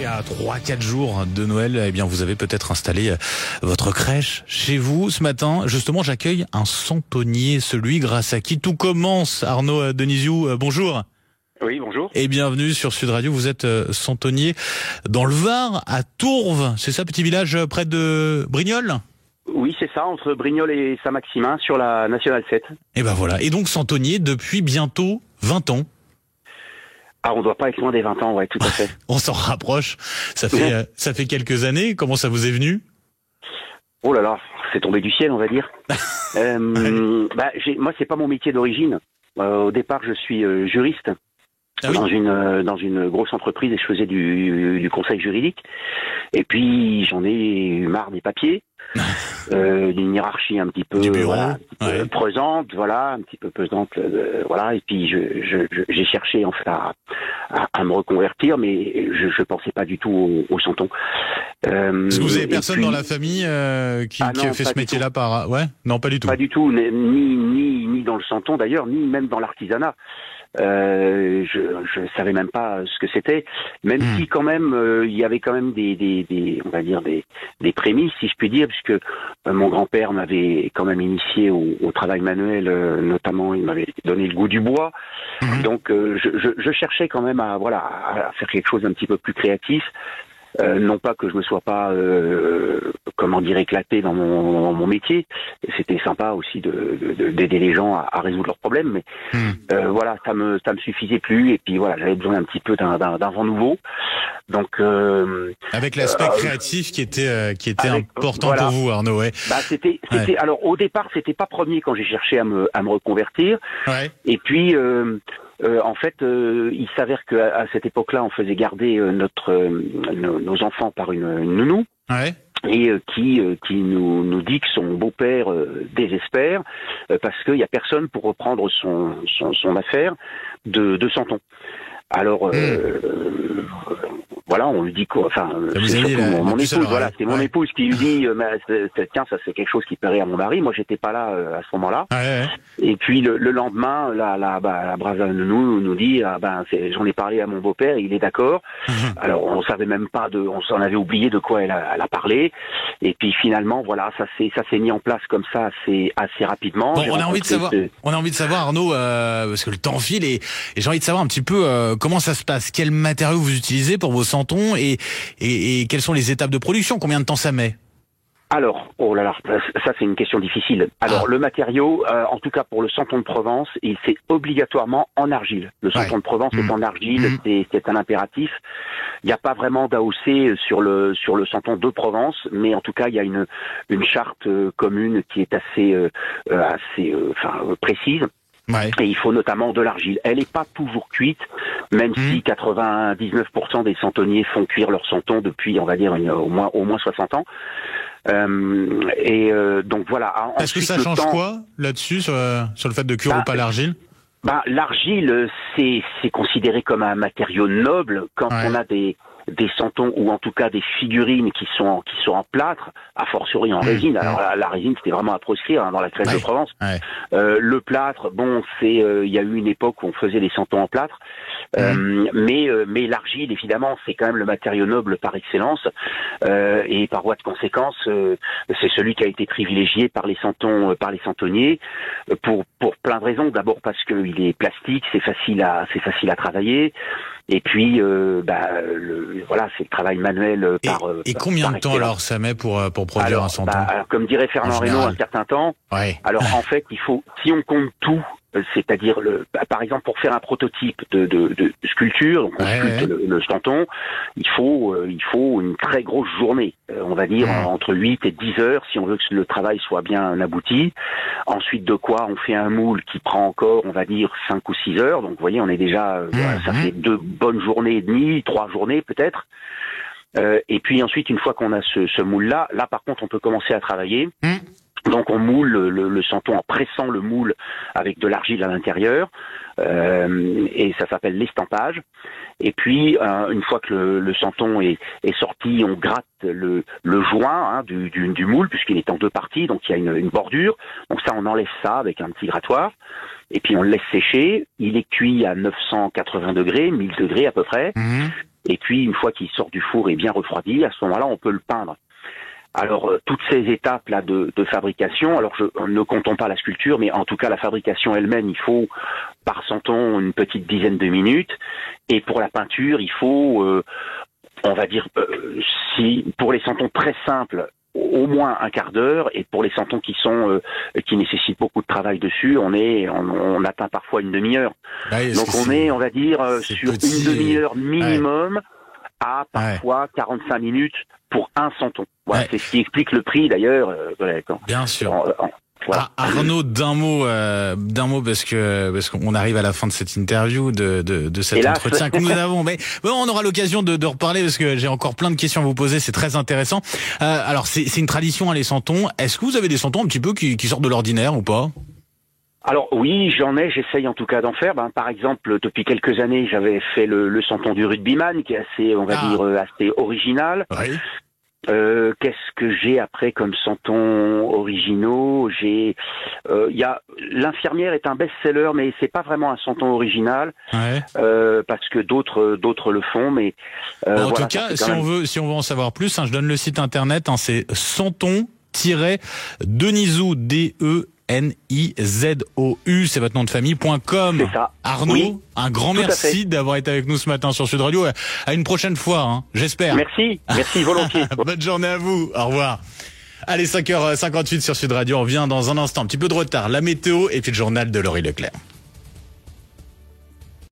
Et à 3-4 jours de Noël, eh bien, vous avez peut-être installé votre crèche chez vous. Ce matin, justement, j'accueille un centenier, celui grâce à qui tout commence. Arnaud Denisiou, bonjour. Oui, bonjour. Et bienvenue sur Sud Radio. Vous êtes centenier dans le Var, à Tourves. C'est ça, petit village près de Brignoles ? Oui, c'est ça, entre Brignoles et Saint-Maximin, sur la Nationale 7. Et ben voilà. Et donc centenier depuis bientôt 20 ans. Ah, on doit pas être loin des 20 ans, ouais, tout à fait. On s'en rapproche. Ça fait quelques années. Comment ça vous est venu ? Oh là là, c'est tombé du ciel, on va dire. Moi, c'est pas mon métier d'origine. Au départ, je suis juriste. Ah oui. dans une grosse entreprise et je faisais du conseil juridique. Et puis j'en ai eu marre des papiers, d'une hiérarchie un petit peu, du bureau, pesante, un petit peu pesante, voilà. Et puis j'ai cherché en fait à me reconvertir, mais je pensais pas du tout au santon. Est-ce que vous avez personne dans la famille qui a fait ce métier-là non, pas du tout. Pas du tout, ni dans le santon d'ailleurs, ni même dans l'artisanat. Je savais même pas ce que c'était, même si quand même il y avait quand même des on va dire des prémices, si je puis dire, puisque mon grand-père m'avait quand même initié au travail manuel, notamment il m'avait donné le goût du bois. Donc je cherchais quand même à faire quelque chose d'un petit peu plus créatif. Non pas que je me sois pas éclaté dans mon métier. C'était sympa aussi d'aider les gens à résoudre leurs problèmes, mais ça me suffisait plus, et puis voilà, j'avais besoin un petit peu d'un vent nouveau. Donc avec l'aspect créatif qui était important pour vous, Arnaud, ouais. Alors au départ, c'était pas premier quand j'ai cherché à me reconvertir. Ouais. Et puis en fait, il s'avère qu'à cette époque-là, on faisait garder nos enfants par une nounou. Ouais. Et qui nous dit que son beau-père désespère parce qu'il y a personne pour reprendre son affaire de santon. Alors on lui dit quoi, mon épouse, c'est mon épouse qui lui dit tiens, ça c'est quelque chose qui plairait à mon mari. Moi j'étais pas là à ce moment-là. Ouais. Et puis le lendemain, la brave nounou nous dit j'en ai parlé à mon beau-père, il est d'accord. Alors on savait même pas on s'en avait oublié de quoi elle a parlé. Et puis finalement ça s'est mis en place comme ça assez rapidement. Bon, on a envie de savoir Arnaud, parce que le temps file et j'ai envie de savoir un petit peu comment ça se passe, quels matériaux vous utilisez pour vos santons et quelles sont les étapes de production, combien de temps ça met ? Alors, oh là là, ça c'est une question difficile. Alors le matériau, en tout cas pour le santon de Provence, c'est obligatoirement en argile. Le santon de Provence est en argile, c'est un impératif. Il n'y a pas vraiment d'AOC sur le santon de Provence, mais en tout cas il y a une charte commune qui est assez précise. Ouais. Et il faut notamment de l'argile. Elle n'est pas toujours cuite, même si 99% des santonniers font cuire leur santon depuis, on va dire, au moins 60 ans. Donc voilà. Est-ce que ça change quoi là-dessus sur le fait de cuire ou pas l'argile ? L'argile, c'est considéré comme un matériau noble quand on a des santons ou en tout cas des figurines qui sont en plâtre, a fortiori en résine. Alors la résine c'était vraiment à proscrire dans la crèche de Provence. Le plâtre, il y a eu une époque où on faisait des santons en plâtre, mais l'argile évidemment c'est quand même le matériau noble par excellence, et par voie de conséquence c'est celui qui a été privilégié par les santonniers pour plein de raisons. D'abord parce qu'il est plastique, c'est facile à travailler. Et puis, c'est le travail manuel Et combien de temps alors ça met pour produire un santon ? Comme dirait Fernand Reynaud, un certain temps. Ouais. Alors en fait, si on compte tout, c'est-à-dire par exemple pour faire un prototype de sculpture, donc on sculpte le santon, il faut une très grosse journée, on va dire entre 8 et 10 heures si on veut que le travail soit bien abouti. Ensuite de quoi on fait un moule qui prend encore, on va dire 5 ou 6 heures. Donc vous voyez, on est déjà ça fait 2 bonnes journées et demie, 3 journées peut-être. Et puis ensuite, une fois qu'on a ce moule-là, par contre on peut commencer à travailler. Donc on moule le santon en pressant le moule avec de l'argile à l'intérieur, et ça s'appelle l'estampage. Et puis une fois que le santon est sorti, on gratte le joint du moule puisqu'il est en 2 parties, donc il y a une bordure. Donc ça, on enlève ça avec un petit grattoir. Et puis on le laisse sécher. Il est cuit à 980 degrés, 1000 degrés à peu près. Et puis, une fois qu'il sort du four et bien refroidi, à ce moment-là, on peut le peindre. Alors, toutes ces étapes-là de fabrication, alors ne comptons pas la sculpture, mais en tout cas la fabrication elle-même, il faut par santon une petite dizaine de minutes. Et pour la peinture, il faut, on va dire, si pour les santons très simples, au moins un quart d'heure, et pour les santons qui nécessitent beaucoup de travail dessus, on atteint parfois une demi-heure. Donc on va dire, sur une demi-heure minimum à parfois 45 minutes pour un santon. Voilà, c'est ce qui explique le prix d'ailleurs. Bien sûr. Voilà. Arnaud, d'un mot, parce qu'on arrive à la fin de cette interview, de cet entretien que nous avons. Mais bon, on aura l'occasion de reparler parce que j'ai encore plein de questions à vous poser. C'est très intéressant. Alors, c'est une tradition, les santons. Est-ce que vous avez des santons un petit peu qui sortent de l'ordinaire ou pas? Alors oui, j'essaye en tout cas d'en faire. Par exemple, depuis quelques années, j'avais fait le santon du rugbyman, qui est assez, on va dire, assez original. Oui. Qu'est-ce que j'ai après comme santons originaux? L'infirmière est un best-seller, mais c'est pas vraiment un santon original, parce que d'autres le font. Mais en tout cas, si on veut en savoir plus, je donne le site internet. C'est santon-denizou DENIZOU, c'est votre nom de famille.com. C'est ça. Arnaud, un grand merci d'avoir été avec nous ce matin sur Sud Radio. À une prochaine fois, j'espère. Merci volontiers. Bonne journée à vous, au revoir. Allez, 5h58 sur Sud Radio, on revient dans un instant, un petit peu de retard, la météo et puis le journal de Laurie Leclerc.